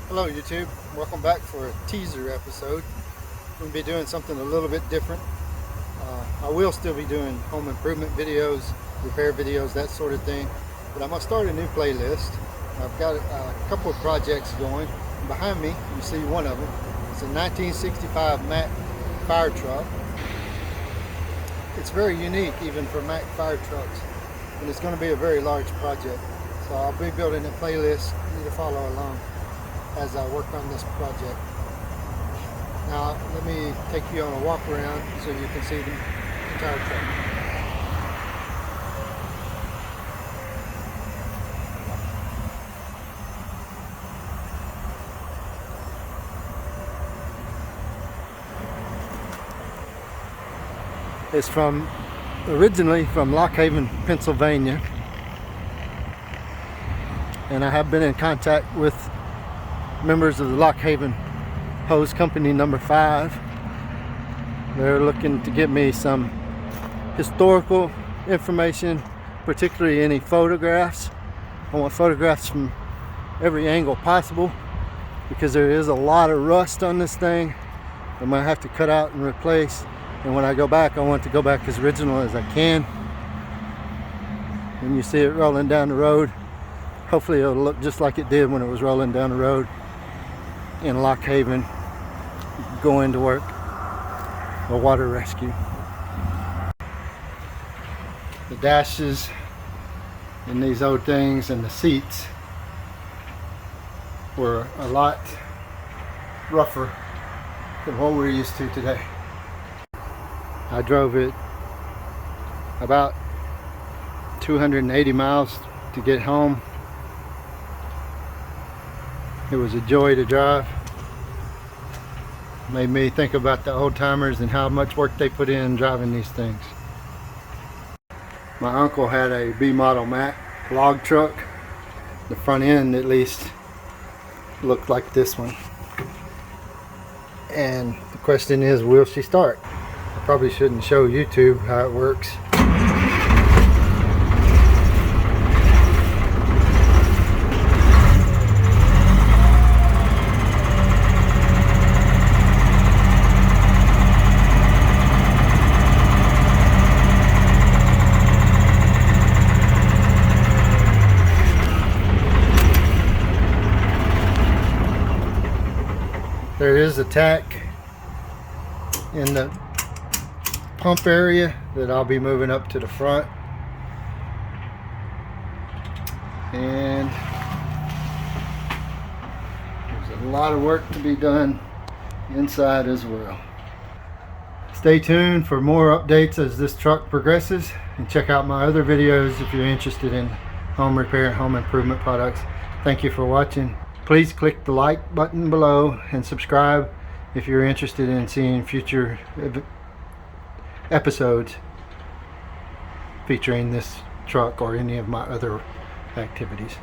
Hello YouTube, welcome back for a teaser episode. We'll be doing something a little bit different. I will still be doing home improvement videos, repair videos, that sort of thing, but I'm going to start a new playlist. I've got a couple of projects going. Behind me you see one of them. It's a 1965 Mack fire truck. It's very unique even for Mack fire trucks, and it's going to be a very large project. So I'll be building a playlist for you to follow along as I work on this project. Now let me take you on a walk around so you can see the entire truck. It's originally from Lock Haven, Pennsylvania, and I have been in contact with members of the Lock Haven hose company number 5. They're looking to get me some historical information, particularly any photographs. I want photographs from every angle possible because there is a lot of rust on this thing. I'm gonna have to cut out and replace, and when I go back I want to go back as original as I can. When you see it rolling down the road, hopefully it'll look just like it did when it was rolling down the road in Lock Haven going to work, a water rescue. The dashes in these old things and the seats were a lot rougher than what we're used to today. I drove it about 280 miles to get home. It was a joy to drive. Made me think about the old timers and how much work they put in driving these things. My uncle had a B Model Mack log truck. The front end at least looked like this one. And the question is, will she start? I probably shouldn't show YouTube how it works. There is a tack in the pump area that I'll be moving up to the front, and there's a lot of work to be done inside as well. Stay tuned for more updates as this truck progresses, and check out my other videos if you're interested in home repair and home improvement products. Thank you for watching. Please click the like button below and subscribe if you're interested in seeing future episodes featuring this truck or any of my other activities.